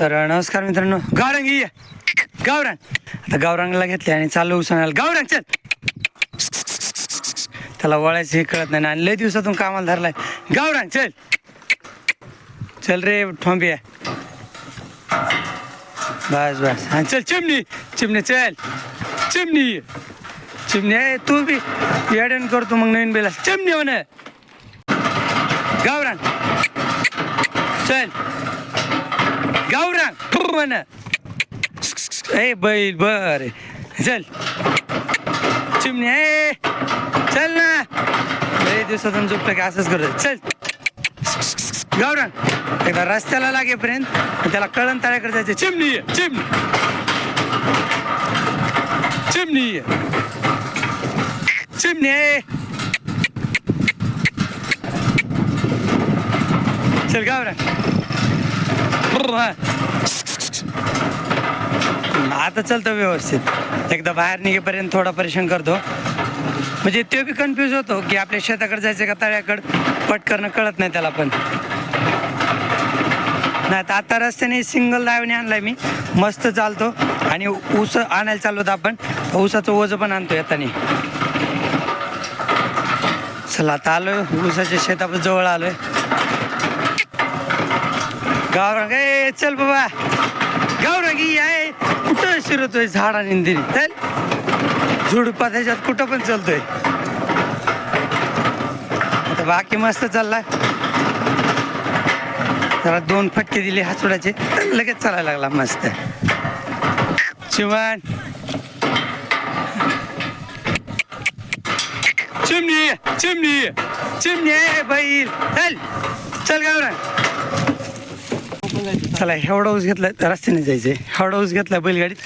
तर नमस्कार मित्रांनो, गावरांग ये गावरांग. आता गावरांगला घेतले आणि चालू उसानाला. गावरांग चल. त्याला वळायचं हे कळत नाही आणि लय दिवसातून कामाला धरलाय. गावरांग चल चल रे ठोंबिया. बस बस हा चल. चिमणी चिमणी चल. चिमणी चिमणी आहे तू बी येडण करतो मग नवीन बेला. चिमणी म्हण. गावरांग चल. गावरांग म्हण. ए बैल बर चल. चिमणी आहे चल ना. लय दिवसातून झोपलं की असंच करत. चल गावरांग. एकदा रस्त्याला लागेपर्यंत त्याला कळण तळ्याकडे जायचं. चिमणी चिमणी चिमणी चिमणी आहे. चल गावरांग. आता चालतं व्यवस्थित. एकदा बाहेर निघेपर्यंत थोडा परेशान करतो, म्हणजे ते बी कन्फ्यूज होतो की आपल्या शेताकडे जायचं का तळ्याकडं. पट करणं कळत नाही त्याला. पण नाही तर आता रस्त्याने सिंगल डायवने आणलाय मी. मस्त चालतो आणि ऊस आणायला चाललो होतं आपण. ऊसाचं ओझं पण आणतो येताना. चला आता आलोय ऊसाच्या शेतावर जवळ आलोय. गावरांग ए चल बाबा. गावरांगी आहे. कुठं शिरतोय झाडा निंदिरी. चल झुडपात ह्याच्यात कुठं पण चालतोय. आता बाकी मस्त चाललाय. जरा 2 फटके दिले हातोडाचे लगेच चालायला लागला मस्त. चिमण चिमणी चिमणी चिमणी आहे बैल. चल चल गावरांग. चला एवढा ऊस घेतलाय रस्त्याने जायचंय. एवढा ऊस घेतलाय बैलगाडीत.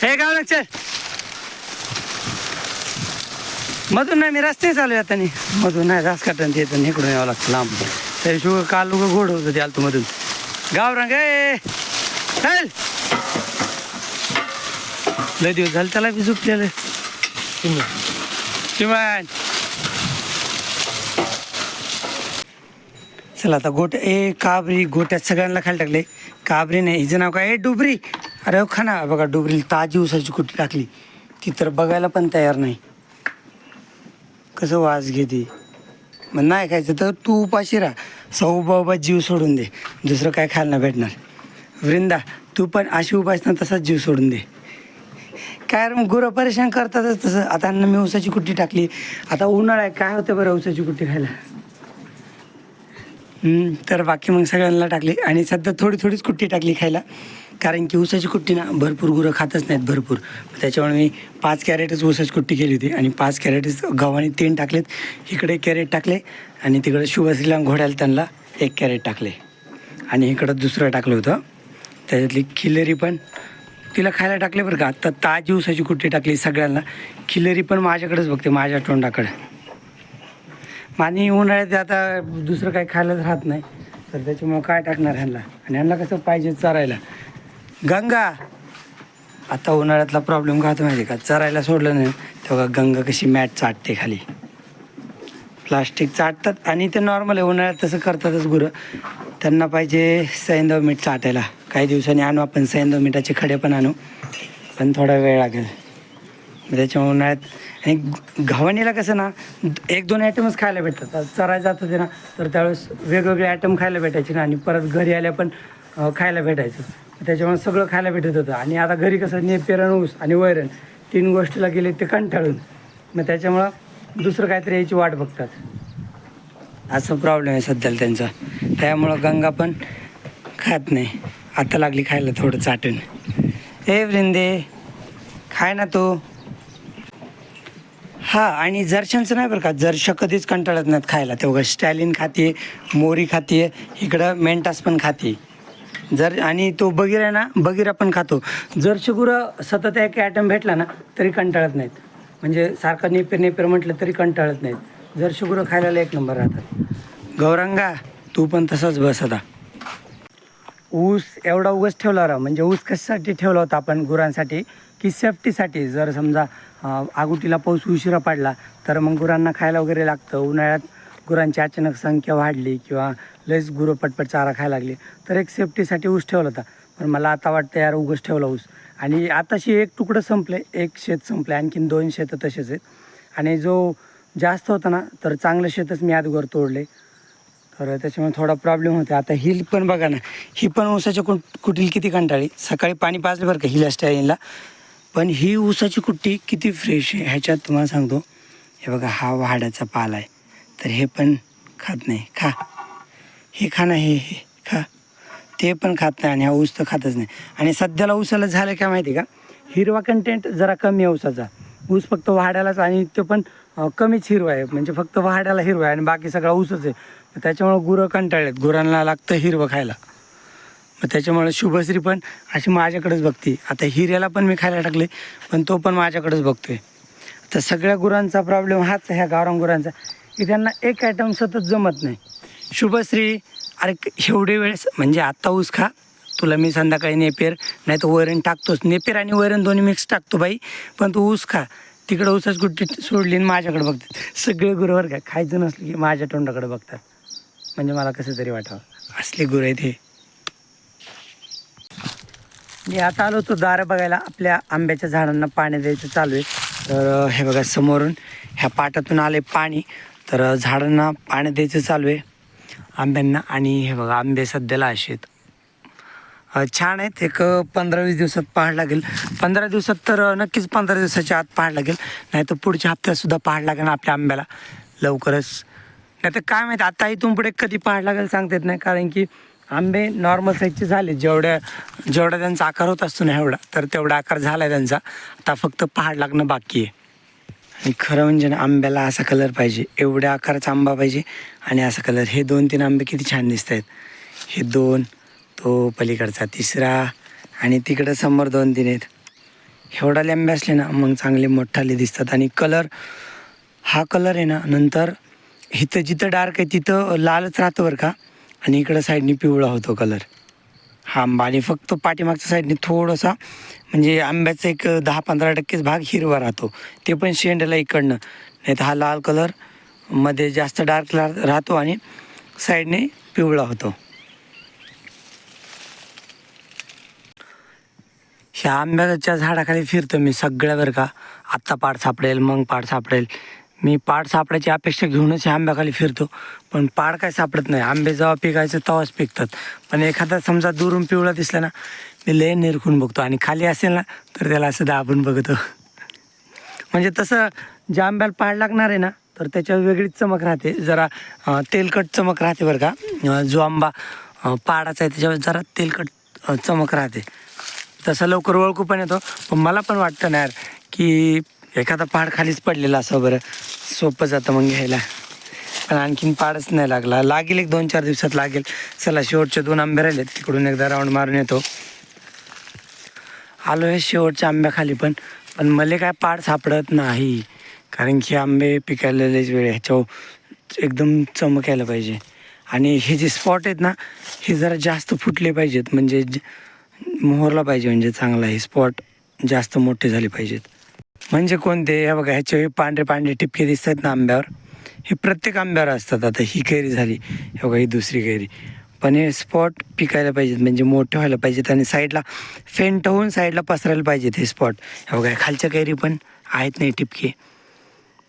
हे गावरांग चल. मधून नाही मी रस्त्याने चालू आता नाही. मधून नाही घास काटून येतं इकडून यावं लागतं लांब. त्या दिवशी काल उगं घोड होतं ते आलतो मधून. गावरांग ए चल. लय दिवस झालं त्याला बी झोपलेलं. चिमण चला आता गोट ए काबरी गोट्यात सगळ्यांना खाली टाकले. काबरी नाही हिचं नाव काय. डुबरी. अरे हो खा ना. बघा डुबरीला ताजी उसाची कुट्टी टाकली. ती तर बघायला पण तयार नाही. कसं वास घेते. मग नाही खायचं तर तू उपाशी राहा. सौबाबा जीव सोडून दे. दुसरं काय खायला नाही भेटणार. वृंदा तू पण अशी उपास ना तसाच जीव सोडून दे. काय मग गुरं परेशान करतातच तसं. आता मी उसाची कुट्टी टाकली. आता उन्हाळा आहे काय होतं बरं उसाची कुट्टी खायला. तर बाकी मग सगळ्यांना टाकली आणि सध्या थोडी थोडीच कुट्टी टाकली खायला. कारण की ऊसाची कुट्टी ना भरपूर गुरं खातच नाहीत भरपूर. त्याच्यामुळे मी 5 कॅरेटच ऊसाची कुट्टी केली होती आणि 5 कॅरेटच गव्हाने 3 टाकलेत. इकडे 1 कॅरेट टाकले आणि तिकडे शुभश्रीला घोड्याला त्यांना 1 कॅरेट टाकले आणि इकडं दुसरं टाकलं होतं. त्याच्यातली खिलेरी पण तिला खायला टाकले बरं का. आत्ता ताजी ऊसाची कुट्टी टाकली सगळ्यांना. खिलेरी पण माझ्याकडेच बघते, माझ्या तोंडाकडे. आणि उन्हाळ्यात आता दुसरं काही खायलाच राहत नाही तर त्याच्यामुळं काय टाकणार ह्यांना. आणि ह्यांना कसं पाहिजे चरायला. गंगा आता उन्हाळ्यातला प्रॉब्लेम काय होता माहिती का. चरायला सोडलं नाही तेव्हा गंगा कशी मॅट चाटते खाली. प्लास्टिक चाटतात आणि ते नॉर्मल आहे. उन्हाळ्यात तसं करतातच गुरं. त्यांना पाहिजे सैंधव मीठ चाटायला. काही दिवसांनी आणू आपण सैंधव मिठाचे खडे पण आणू, पण थोडा वेळ लागेल. त्याच्यामुळे उन्हाळ्यात आणि गव्हाणीला कसं ना 1-2 आयटमच खायला भेटतात. चरायला जात होते ना तर त्यावेळेस वेगवेगळे आयटम खायला भेटायचे ना आणि परत घरी आल्या पण खायला भेटायचं. त्याच्यामुळे सगळं खायला भेटत होतं. आणि आता घरी कसं पेरण ऊस आणि वैरण 3 गोष्टीला गेले ते कंटाळून. मग त्याच्यामुळं दुसरं काहीतरी यायची वाट बघतात. असं प्रॉब्लेम आहे सध्याला त्यांचा. त्यामुळं गंगा पण खात नाही. आता लागली खायला थोडं चाटून. ए वृंदे खाय ना तू. हां आणि जर्शांचं नाही बरं का. जर्शा कधीच कंटाळत नाहीत खायला. तेवढं स्टॅलिन खाते, मोरी खाते, इकडं मेंटास पण खाते. आणि तो बगीरा आहे ना बगीरा पण खातो. जर्शी गुरं सतत एक आयटम भेटला ना तरी कंटाळत नाहीत. म्हणजे सारखं नेपेर म्हटलं तरी कंटाळत नाहीत. जर्शी गुरं खायला 1 नंबर राहतात. गौरंगा तू पण तसंच बस. आता ऊस एवढा उगच ठेवला राहा. म्हणजे ऊस कशासाठी ठेवला होता आपण गुरांसाठी की सेफ्टीसाठी. जर समजा आगुटीला पाऊस उशिरा पडला तर मग गुरांना खायला वगैरे लागतं. उन्हाळ्यात गुरांची अचानक संख्या वाढली किंवा लयच गुरं पटपट चारा खायला लागली तर एक सेफ्टीसाठी ऊस ठेवला होता. पण मला आता वाटतं यार उगाच ठेवला ऊस. आणि आताशी एक तुकडं संपलं आहे, एक शेत संपलं आहे, आणखीन 2 शेतं तसेच आहेत. आणि जो जास्त होता ना तर चांगलं शेतच मी आजवर तोडले, तर त्याच्यामुळे थोडा प्रॉब्लेम होता. आता हिल पण बघा ना, ही पण ऊसाच्या कुटील किती कंटाळी. सकाळी पाणी पाजलं बरं का हिल स्टाईलला, पण ही ऊसाची कुट्टी किती फ्रेश आहे. ह्याच्यात तुम्हाला सांगतो, हे बघा हा वाड्याचा पाला आहे, तर हे पण खात नाही. खा, हे खा ना, हे खा, ते पण खात नाही. आणि हा ऊस तर खातच नाही. आणि सध्याला ऊसाला झालं काय माहिती का, हिरवा कंटेंट जरा कमी आहे ऊसाचा. ऊस फक्त वाड्यालाच, आणि तो पण कमीच हिरवा आहे, म्हणजे फक्त वाड्याला हिरवा आहे आणि बाकी सगळा ऊसच आहे. त्याच्यामुळं गुरं कंटाळलेत, गुरांना लागतं हिरवं खायला. मग त्याच्यामुळे शुभश्री पण अशी माझ्याकडेच बघते. आता हिऱ्याला पण मी खायला टाकले, पण तो पण माझ्याकडेच बघतोय. तर सगळ्या गुरांचा प्रॉब्लेम हाच, ह्या गावरान गुरांचा, की त्यांना एक आयटम सतत जमत नाही. शुभश्री, अरे एवढे वेळेस म्हणजे आत्ता ऊस खा, तुला मी संध्याकाळी नेपेर नाही तर वरण टाकतोच. नेपेर आणि वरण दोन्ही मिक्स टाकतो बाई, पण तू ऊस खा. तिकडं ऊसाच गुट्टी सोडली आणि माझ्याकडे बघतात. सगळे गुरुवर काय खायचं नसलं की माझ्या तोंडाकडे बघतात. म्हणजे मला कसं तरी वाटावं, असले गुरु आहेत हे. मी आता आलो होतो दारं बघायला. आपल्या आंब्याच्या झाडांना पाणी द्यायचं चालू आहे. तर हे बघा समोरून ह्या पाटातून आले पाणी, तर झाडांना पाणी द्यायचं चालू आहे आंब्यांना. आणि हे बघा आंबे सध्याला असे आहेत, छान आहेत. एक 15-20 दिवसात पहाड लागेल. 15 दिवसात तर नक्कीच 15 दिवसाच्या आत पहाड लागेल, नाही तर पुढच्या हप्त्यातसुद्धा पहाड लागेल आपल्या आंब्याला लवकरच. नाही तर काय माहीत आता इथून पुढे कधी पहाड लागेल सांगता येत नाही. कारण की आंबे नॉर्मल साईजचे झाले, जेवढ्या त्यांचा आकार होत असतो ना एवढा, तर तेवढा आकार झाला आहे त्यांचा. आता फक्त पहाड लागणं बाकी आहे. आणि खरं म्हणजे ना, आंब्याला असा कलर पाहिजे, एवढ्या आकाराचा आंबा पाहिजे आणि असा कलर. हे 2-3 आंबे किती छान दिसत आहेत. हे 2, तो पलीकडचा 3रा, आणि तिकडं समोर 2-3 आहेत. एवढाले आंबे असले ना मग चांगले मोठाले दिसतात. आणि कलर, हा कलर आहे ना, नंतर इथं जिथं डार्क आहे तिथं लालच राहतं बरं का, आणि इकडं साईडनी पिवळा होतो कलर हा आंबा. आणि फक्त पाठीमागच्या साईडने थोडासा म्हणजे आंब्याचा एक 10-15% भाग हिरवा राहतो, ते पण शेंड्याला इकडनं. नाही तर हा लाल कलर मध्ये जास्त डार्क राहतो आणि साईडने पिवळा होतो. ह्या आंब्याच्या झाडाखाली फिरतो मी सगळ्या बरं का. आत्ता पाड सापडेल, मग पाड सापडेल. मी पाड सापडायची अपेक्षा घेऊनच ह्या आंब्याखाली फिरतो, पण पाड काय सापडत नाही. आंबे जेव्हा पिकायचं तेव्हाच पिकतात. पण एखादा समजा दुरून पिवळा दिसला ना, मी लय निरखून बघतो, आणि खाली असेल ना तर त्याला असं दाबून बघतो. म्हणजे तसं ज्या आंब्याला पाड लागणार आहे ना, तर त्याच्यावर वेगळीच चमक राहते, जरा तेलकट चमक राहते बरं का. जो आंबा पाडाचा आहे त्याच्यावर जरा तेलकट चमक राहते, तसं लवकर ओळखू पण येतो. पण मला पण वाटतं ना यार की एखादा पहाड खालीच पडलेला असं, बरं सोपं जातं मग घ्यायला. पण आणखीन पाडच नाही लागला, लागेल एक 2-4 दिवसात लागेल. चला शेवटचे 2 आंबे राहिलेत, तिकडून एकदा राऊंड मारून येतो. आलो आहे शेवटच्या आंब्याखाली, पण मला काय पाड सापडत नाही. कारण की आंबे पिकायलेलेच वेळ, ह्याच्यावर एकदम चमक यायला पाहिजे. आणि हे जे स्पॉट आहेत ना, हे जरा जास्त फुटले पाहिजेत, म्हणजे मोहरला पाहिजे, म्हणजे चांगला हे स्पॉट जास्त मोठे झाले पाहिजेत. म्हणजे कोणते, हे बघा ह्याचे पांढरे पांढरे टिपके दिसत आहेत ना आंब्यावर, हे प्रत्येक आंब्यावर असतात. आता ही कैरी झाली, हे बघा ही दुसरी कैरी. पण हे स्पॉट पिकायला पाहिजेत, म्हणजे मोठे व्हायला पाहिजेत, आणि साईडला फेंट होऊन साईडला पसरायला पाहिजेत हे स्पॉट. हे बघा खालच्या कैरी पण आहेत नाही टिपके,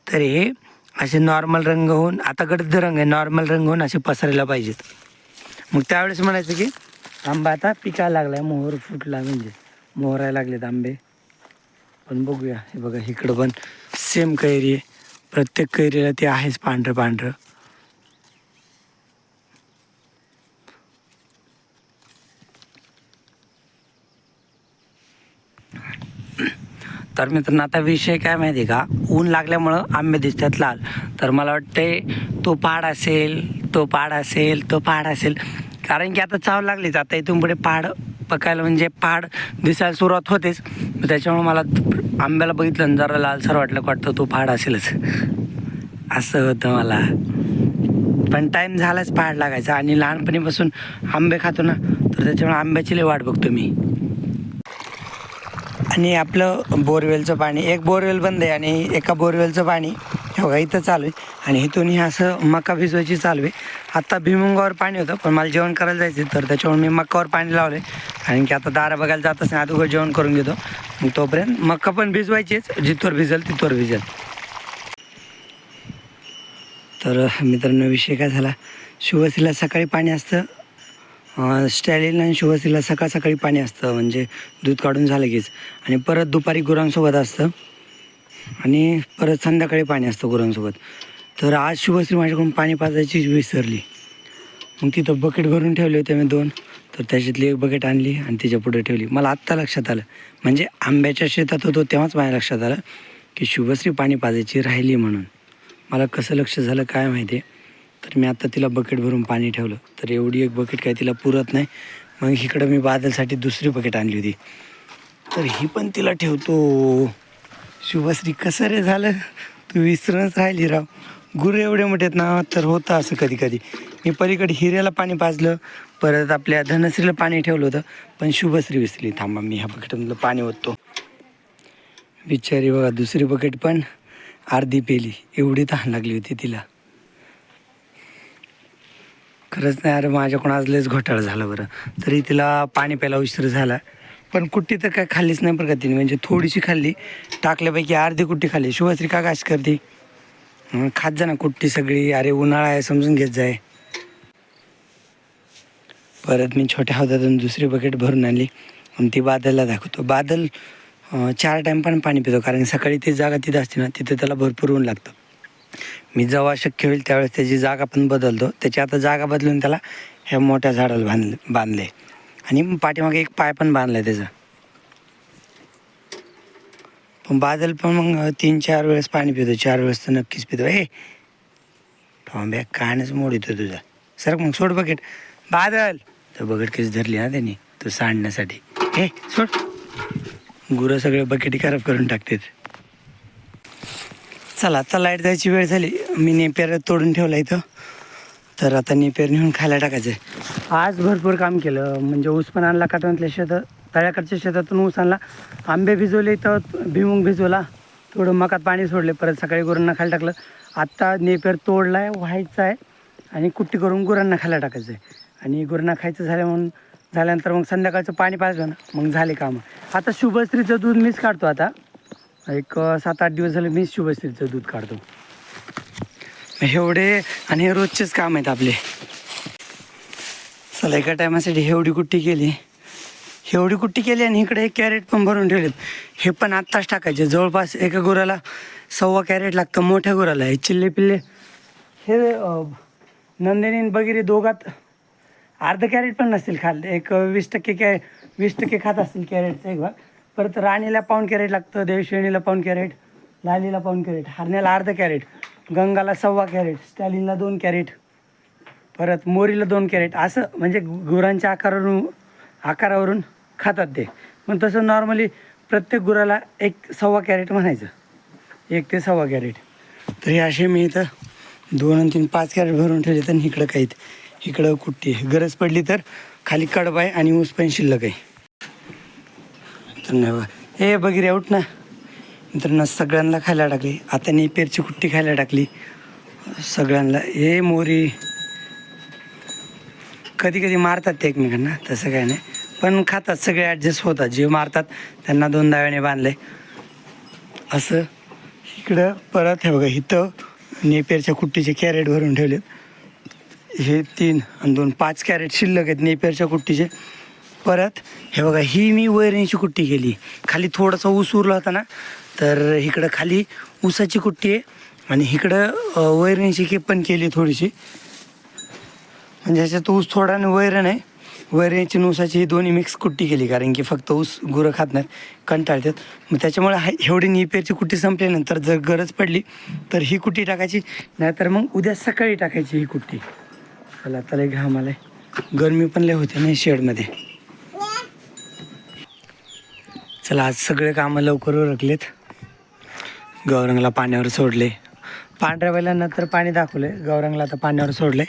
तर हे असे नॉर्मल रंग होऊन, आता गडद रंग आहे, नॉर्मल रंग होऊन असे पसरायला पाहिजेत. मग त्यावेळेस म्हणायचं की आंबा आता पिकायला लागला आहे, मोहर फुटला, म्हणजे मोहरायला लागलेत आंबे. पण बघूया, हे बघा इकडं पण सेम कैरी आहे, प्रत्येक कैरीला ते आहेच पांढरं पांढरं. तर मित्रांनो आता विषय काय माहिती आहे का, ऊन लागल्यामुळं आंबे दिसतात लाल. तर मला वाटते तो पहाड असेल, तो पहाड असेल, तो पहाड असेल. कारण की आता चाव लागलीच, आता इथून पुढे पहाड पकायला म्हणजे पहाड दिसायला सुरुवात होतेच. त्याच्यामुळे मला आंब्याला बघितलं जरा लालसर वाटतं तो पहाड असेलच, असं होतं मला. पण टाईम झालाच पहाड लागायचा, आणि लहानपणीपासून आंबे खातो ना, तर त्याच्यामुळे आंब्याची लय वाट बघतो मी. आणि आपलं बोरवेलचं पाणी, एक बोरवेल बंद आहे आणि एका बोरवेलचं पाणी हे बघा इथं चालू आहे आणि इथून हे असं मका भिजवायची चालू आहे. आत्ता भुईमुगावर पाणी होतं पण मला जेवण करायला जायचं तर त्याच्यामुळे मी मक्कावर पाणी लावलं आहे. कारण की आता दारा बघायला जातच नाही, अगोदर जेवण करून घेतो. मग तोपर्यंत मक्का पण भिजवायचीच, जिथवर भिजेल तिथवर भिजेल. तर मित्रांनो विषय काय झाला, शुभश्रीला सकाळी पाणी असतं, स्टॅलिन आणि शुभश्रीला सकाळ सकाळी पाणी असतं, म्हणजे दूध काढून झालं कीच. आणि परत दुपारी गुरांसोबत असतं आणि परत संध्याकाळी पाणी असतं गुरांसोबत. तर आज शुभश्री माझ्याकडून पाणी पाजायची विसरली. मग तिथं बकेट भरून ठेवले होते मी 2, तर त्याच्यातली एक बकेट आणली आणि तिच्या पुढे ठेवली. मला आत्ता लक्षात आलं, म्हणजे आंब्याच्या शेतात होतो तेव्हाच माझ्या लक्षात आलं की शुभश्री पाणी पाजायची राहिली म्हणून. मला कसं लक्ष झालं काय माहिती. तर मी आत्ता तिला बकेट भरून पाणी ठेवलं. तर एवढी एक बकेट काय तिला पुरत नाही. मग इकडं मी बादलसाठी दुसरी बकेट आणली होती, तर ही पण तिला ठेवतो. शुभश्री कसं रे झालं, तू विसरूनच राहिली राव. गुरु एवढे मोठे आहेत ना, तर होतं असं कधी कधी. मी पलीकडे हिऱ्याला पाणी पाजलं, परत आपल्या धनश्रीला पाणी ठेवलं होतं, पण शुभश्री विसरली. थांबा मी ह्या बकेटमधलं पाणी ओततो. बिचारी बघा दुसरी बकेट पण अर्धी पेली, एवढी तहान लागली होती तिला. खरंच नाही अरे, माझ्याकडून आज लयच घोटाळा झाला बरं. तरी तिला पाणी प्यायला उशीर झाला, पण कुट्टी तर काय खाल्लीच नाही बरं का तिने. म्हणजे थोडीशी खाल्ली, टाकल्यापैकी अर्धी कुट्टी खाल्ली. शुभश्री का गाश करते, खात जा ना कुट्टी सगळी. अरे उन्हाळा आहे समजून घेत जाय. परत मी छोट्या हातातून दुसरी बकेट भरून आणली आणि ती बादलला दाखवतो. बादल 4 टाईम पण पाणी पितो, कारण सकाळी ती जागा तिथं असते ना, तिथे त्याला भरपूर ऊन लागतं. मी जेव्हा शक्य होईल त्यावेळेस त्याची जागा पण बदलतो. त्याची आता जागा बदलून त्याला ह्या मोठ्या झाडाला बांधले आणि पाठीमागे एक पाय पण बांधला आहे त्याचा. पण बादल पण मग 3-4 वेळेस पाणी पितो, 4 वेळेस तर नक्कीच पितो. ठोंब्या कानच मोड येतो तुझा. सर मग सोड बकेट. बादल तर बकेट कशी धरली ना त्यांनी तो सांडण्यासाठी. सोड. गुरं सगळे बकेटी खराब करून टाकतात. चला आता लाईट जायची वेळ झाली. मी नेपेर तोडून ठेवला इथं, तर आता नेपेर नेऊन खायला टाकायचं आहे. आज भरपूर काम केलं, म्हणजे ऊस पण आणला काटवंतल्या शेतात, तळ्याकडच्या शेतातून ऊस आणला, आंबे भिजवले, तर भुईमुग भिजवला, थोडं मकात पाणी सोडले, परत सकाळी गुरांना खायला टाकलं. आत्ता नेपेर तोडला आहे, व्हायचा आहे आणि कुट्टी करून गुरांना खायला टाकायचं आहे. आणि गुरांना खायचं झाल्यानंतर मग संध्याकाळचं पाणी पाहिजे ना, मग झाले कामं. आता शुभश्रीचं दूध मीच काढतो. आता एक 7-8 दिवस झाले मीच शुभश्रीचं दूध काढतो. एवढे आणि हे रोजचेच काम आहेत आपले. चला एका टायमासाठी एवढी कुट्टी केली आणि इकडे 1 कॅरेट पण भरून ठेवलेत. हे पण आत्ताच टाकायचे. जवळपास एका गुराला 1.25 कॅरेट लागतं, मोठ्या गुराला. हे चिल्ले पिल्ले हे नंदिनी बगिरी दोघात अर्ध कॅरेट पण नसतील खाल्ले. एक 20% खात असतील कॅरेटचं एक भाग. परत राणीला 1.25 कॅरेट लागतं, देवश्रेणीला 1.25 कॅरेट, लालीला 1.25 कॅरेट, हरण्याला अर्ध कॅरेट, गंगाला 1.25 कॅरेट, स्टॅलिनला 2 कॅरेट, परत मोरीला 2 कॅरेट. असं म्हणजे गुरांच्या आकारावरून खातात ते. पण तसं नॉर्मली प्रत्येक गुराला 1.25 कॅरेट म्हणायचं, 1 ते 1.25 कॅरेट. तर हे असे मी इथं 2 आणि 3 5 कॅरेट भरून ठेवले. तर इकडं काही, इकडं कुट्टी, गरज पडली तर खाली कडबा आहे आणि ऊस पण शिल्लक आहे. तर नाही बघा, हे बघिरे उठ ना. मित्रांनो सगळ्यांना खायला टाकली. आता नेपेरची कुट्टी खायला टाकली सगळ्यांना. हे मोरी कधी कधी मारतात ते एकमेकांना, तसं काय नाही, पण खातात सगळे, ॲडजस्ट होतात. जे मारतात त्यांना 2 दाव्याने बांधले असं. इकडं परत हे बघा, इथं नेपेरच्या कुट्टीचे कॅरेट भरून ठेवलेत. हे 3 आणि 2 5 कॅरेट शिल्लक आहेत नेपेरच्या कुट्टीचे. परत हे बघा, ही मी वैरणीची कुट्टी केली. खाली थोडासा ऊस उरला होता ना, तर इकडं खाली ऊसाची कुट्टी आहे आणि इकडं वैरणीची पण केली थोडीशी. म्हणजे ह्याच्यात ऊस थोडा आणि वैरण आहे. वैरणीची आणि ऊसाची ही दोन्ही मिक्स कुट्टी केली, कारण की फक्त ऊस गुरं खात नाहीत, कंटाळतात. मग त्याच्यामुळे एवढी नेपेरची कुट्टी संपल्यानंतर जर गरज पडली तर ही कुट्टी टाकायची, नाहीतर मग उद्या सकाळी टाकायची ही कुट्टी. चला आता लय घाम आलाय, गरमी पण लय होते ना शेडमध्ये. चला आज सगळे कामं लवकर उरकलेत. गौरंगला पाण्यावर सोडले, पांढऱ्या बैलांना तर पाणी दाखवले, गौरंगला आता पाण्यावर सोडले.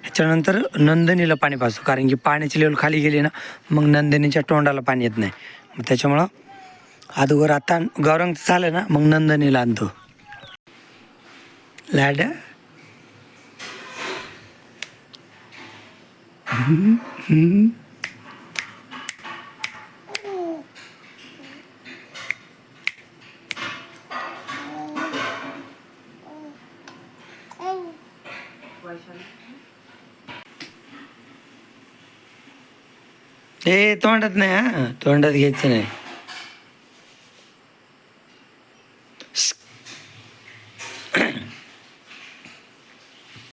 ह्याच्यानंतर नंदिनीला पाणी पाजतो, कारण की पाण्याची लेवल खाली गेली ना, मग नंदिनीच्या तोंडाला पाणी येत नाही. मग त्याच्यामुळं अगोदर आता गौरंग झालं ना, मग नंदिनीला आणतो. लाडा ए तोंडात नाही, हा तोंडात घ्यायचं नाही.